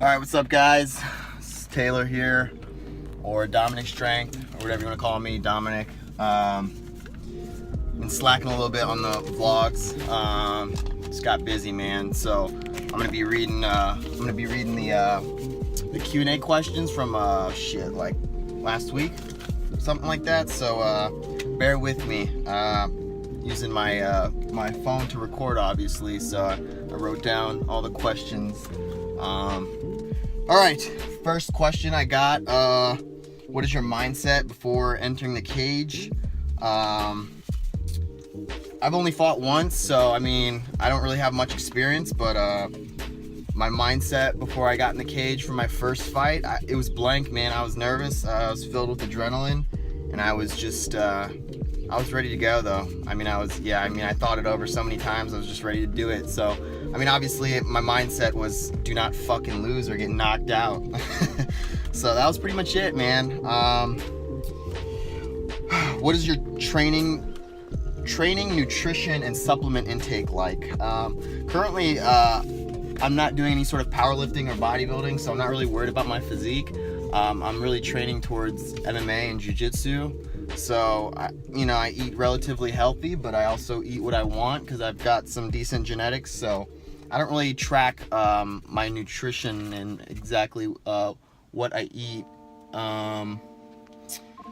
Alright, what's up guys? It's Taylor here, or Dominic Strength, or whatever you want to call me, Dominic. Been slacking a little bit on the vlogs. Just got busy, man. So I'm gonna be reading the Q&A questions from like last week, something like that. So bear with me. Using my my phone to record, obviously. So I wrote down all the questions. All right, first question I got, what is your mindset before entering the cage? I've only fought once, so I mean, I don't really have much experience, but my mindset before I got in the cage for my first fight, it was blank, man. I was nervous, I was filled with adrenaline, and I was just, I was ready to go though. I thought it over so many times, I was just ready to do it. So, I mean, obviously my mindset was do not fucking lose or get knocked out. So that was pretty much it, man. What is your training, nutrition, and supplement intake like? Currently, I'm not doing any sort of powerlifting or bodybuilding, so I'm not really worried about my physique. I'm really training towards MMA and jiu-jitsu. So, I eat relatively healthy, but I also eat what I want because I've got some decent genetics. So I don't really track my nutrition and exactly what I eat.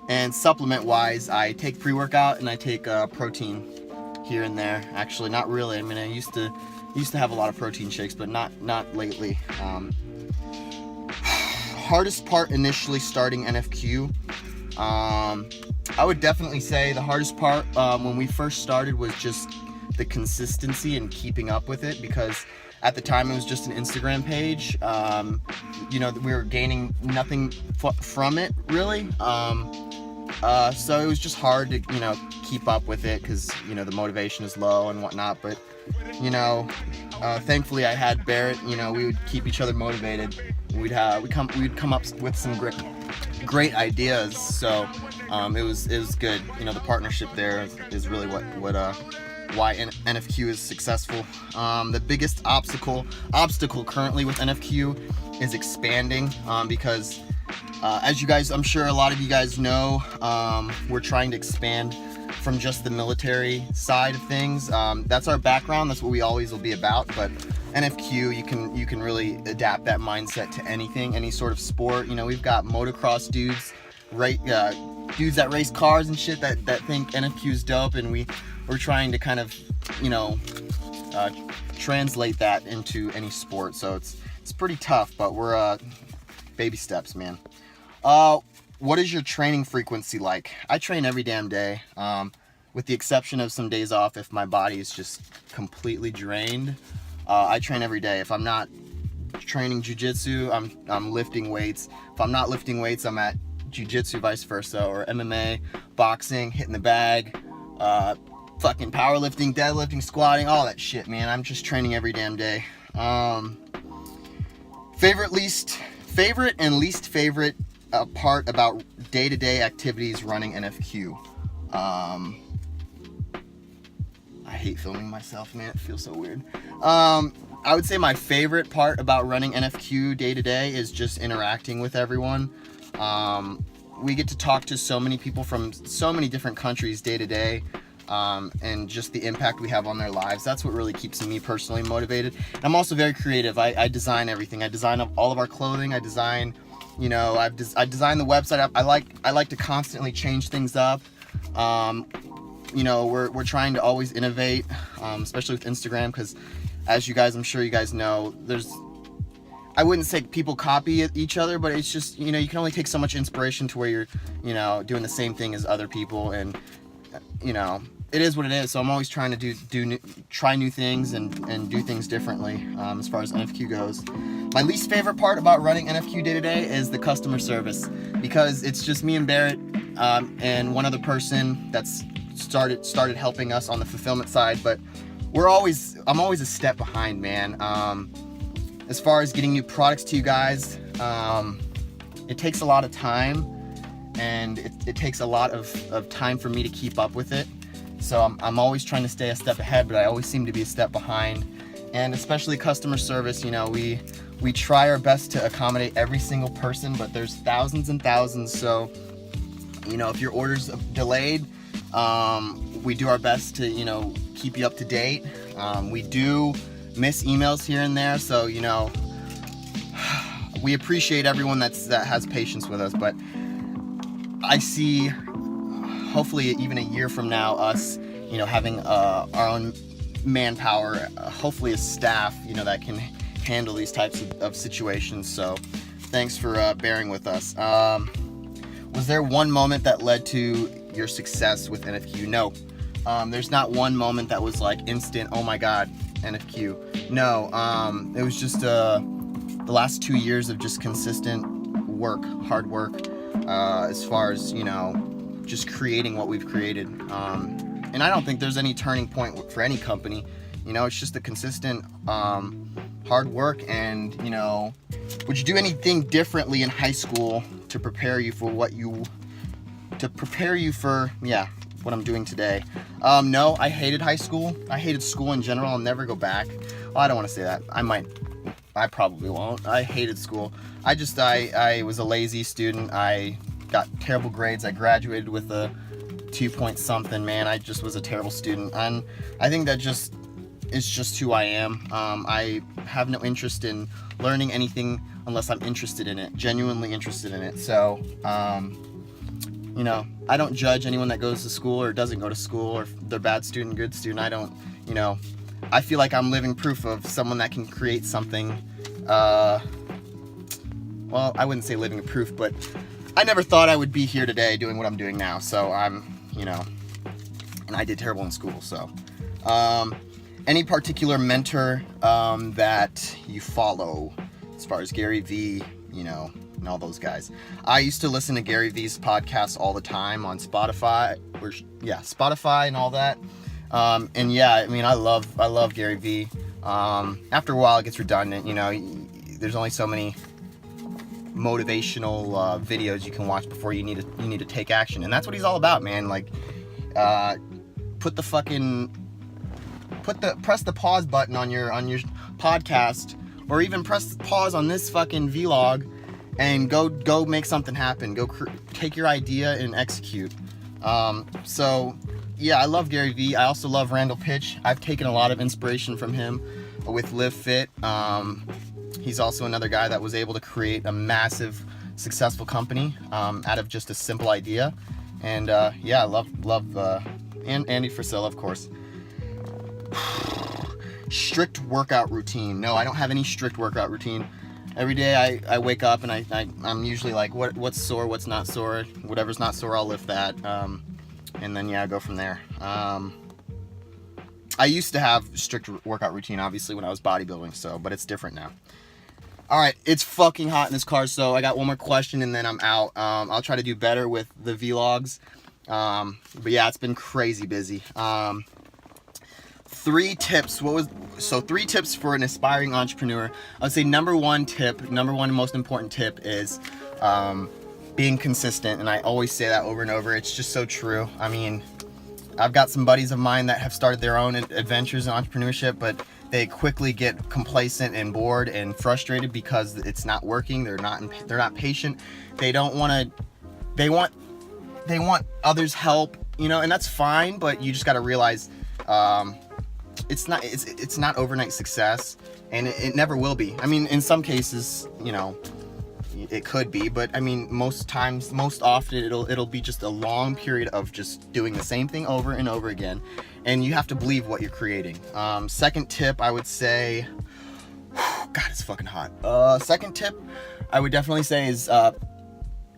And supplement-wise, I take pre-workout and I take protein here and there. Actually, not really. I mean, I used to have a lot of protein shakes, but not lately. Hardest part initially starting NFQ. I would definitely say the hardest part when we first started was just the consistency and keeping up with it, because at the time it was just an Instagram page. We were gaining nothing from it really. So it was just hard to keep up with it because the motivation is low and whatnot. But thankfully I had Barrett. We would keep each other motivated. We'd come up with some great ideas. So it was good. The partnership there is really why NFQ is successful. The biggest obstacle currently with NFQ is expanding, because as you guys, I'm sure a lot of you guys know, we're trying to expand from just the military side of things. That's our background, that's what we always will be about. But NFQ, you can really adapt that mindset to anything, any sort of sport. We've got motocross dudes, dudes that race cars and shit that think NFQ is dope, and we're trying to kind of translate that into any sport. So it's pretty tough, but we're baby steps, man. What is your training frequency like? I train every damn day, with the exception of some days off if my body is just completely drained. I train every day. If I'm not training jiu-jitsu, I'm lifting weights. If I'm not lifting weights, I'm at jiu-jitsu, vice versa, or MMA, boxing, hitting the bag, fucking powerlifting, deadlifting, squatting, all that shit, man. I'm just training every damn day. Favorite and least favorite part about day-to-day activities running NFQ. I hate filming myself, man. It feels so weird. I would say my favorite part about running NFQ day-to-day is just interacting with everyone. We get to talk to so many people from so many different countries day-to-day. And just the impact we have on their lives. That's what really keeps me personally motivated. I'm also very creative. I design everything. I design all of our clothing. I design, I design the website. I like to constantly change things up. We're trying to always innovate, especially with Instagram, because as I'm sure you guys know, I wouldn't say people copy each other, but it's just, you can only take so much inspiration to where you're, doing the same thing as other people, and it is what it is. So I'm always trying to try new things and do things differently, as far as NFQ goes. My least favorite part about running NFQ day to day is the customer service, because it's just me and Barrett, and one other person that's started helping us on the fulfillment side. But I'm always a step behind, man. As far as getting new products to you guys, it takes a lot of time, and it takes a lot of time for me to keep up with it. So I'm always trying to stay a step ahead, but I always seem to be a step behind. And especially customer service, we We try our best to accommodate every single person, but there's thousands and thousands. So, you know, if your order's delayed, we do our best to, you know, keep you up to date. We do miss emails here and there, so, you know, we appreciate everyone that has patience with us. But I see, hopefully even a year from now, us, you know, having our own manpower, hopefully a staff, you know, that can handle these types of situations. So thanks for bearing with us. Was there one moment that led to your success with NFQ? No. There's not one moment that was like instant, oh my god, NFQ. No, it was just the last 2 years of just consistent work, hard work, as far as, you know, just creating what we've created. And I don't think there's any turning point for any company. You know, it's just a consistent hard work. And, you know, would you do anything differently in high school to prepare you for what I'm doing today? No, I hated high school. I hated school in general. I'll never go back. Well, I don't want to say that. I probably won't. I hated school. I was a lazy student. I got terrible grades. I graduated with a 2 point something, man. I just was a terrible student. And I think that it's just who I am. I have no interest in learning anything unless I'm interested in it, genuinely interested in it. So, you know, I don't judge anyone that goes to school or doesn't go to school, or if they're bad student, good student. I don't, you know, I feel like I'm living proof of someone that can create something. Well, I wouldn't say living proof, but I never thought I would be here today doing what I'm doing now. So I'm, you know, and I did terrible in school. So, any particular mentor that you follow, as far as Gary Vee, you know, and all those guys? I used to listen to Gary Vee's podcast all the time on Spotify, Spotify and all that. And yeah, I mean, I love Gary Vee. After a while, it gets redundant. You know, there's only so many motivational videos you can watch before you need to take action, and that's what he's all about, man. Like, press the pause button on your podcast, or even press pause on this fucking vlog, and go make something happen. Go take your idea and execute. So yeah, I love Gary Vee. I also love Randall Pitch. I've taken a lot of inspiration from him with Live Fit. He's also another guy that was able to create a massive, successful company out of just a simple idea. And yeah, I love and Andy Frisella, of course. Strict workout routine. No, I don't have any strict workout routine. Every day I wake up and I'm usually like, what's sore, what's not sore. Whatever's not sore, I'll lift that. And then yeah, I go from there. I used to have strict workout routine, obviously, when I was bodybuilding, so, but it's different now. All right, it's fucking hot in this car, so I got one more question and then I'm out. I'll try to do better with the vlogs. But yeah, it's been crazy busy. 3 tips. 3 tips for an aspiring entrepreneur. I would say number one most important tip is being consistent. And I always say that over and over. It's just so true. I mean, I've got some buddies of mine that have started their own adventures in entrepreneurship, but they quickly get complacent and bored and frustrated because it's not working. They're not patient. They want others' help, you know, and that's fine, but you just got to realize it's not overnight success, and it never will be. I mean, in some cases, you know, it could be, but I mean, most often it'll be just a long period of just doing the same thing over and over again, and you have to believe what you're creating. Second tip, I would say, God, it's fucking hot. Second tip, I would definitely say is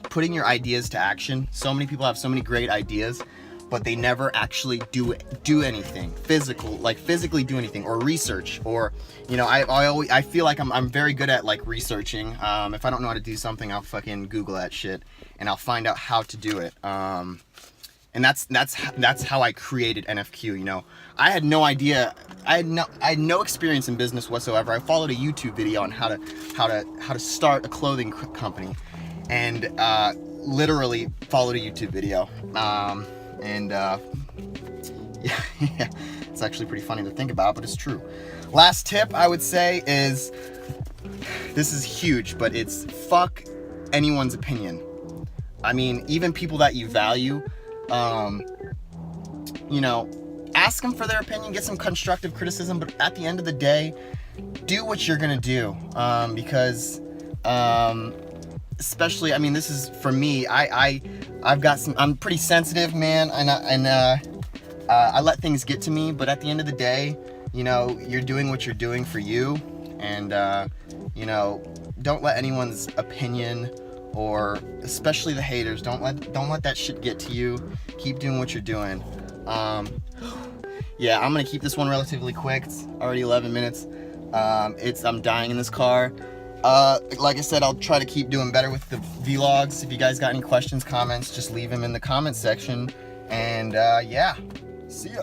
putting your ideas to action. So many people have so many great ideas, but they never actually do anything physically do anything, or research, or, you know, I feel like I'm very good at like researching. If I don't know how to do something, I'll fucking Google that shit and I'll find out how to do it. And that's how I created NFQ. You know, I had no idea. I had no experience in business whatsoever. I followed a YouTube video on how to start a clothing company, and literally followed a YouTube video. Yeah, it's actually pretty funny to think about, but it's true. Last tip I would say is this is huge, but it's fuck anyone's opinion. I mean, even people that you value, you know, ask them for their opinion, get some constructive criticism, but at the end of the day, do what you're gonna do, because especially, I mean, this is for me. I've got some. I'm pretty sensitive, man, and I let things get to me. But at the end of the day, you know, you're doing what you're doing for you, and you know, don't let anyone's opinion, or especially the haters, don't let that shit get to you. Keep doing what you're doing. Yeah, I'm gonna keep this one relatively quick. It's already 11 minutes. I'm dying in this car. Like I said, I'll try to keep doing better with the vlogs. If you guys got any questions, comments, just leave them in the comment section. And yeah, see ya.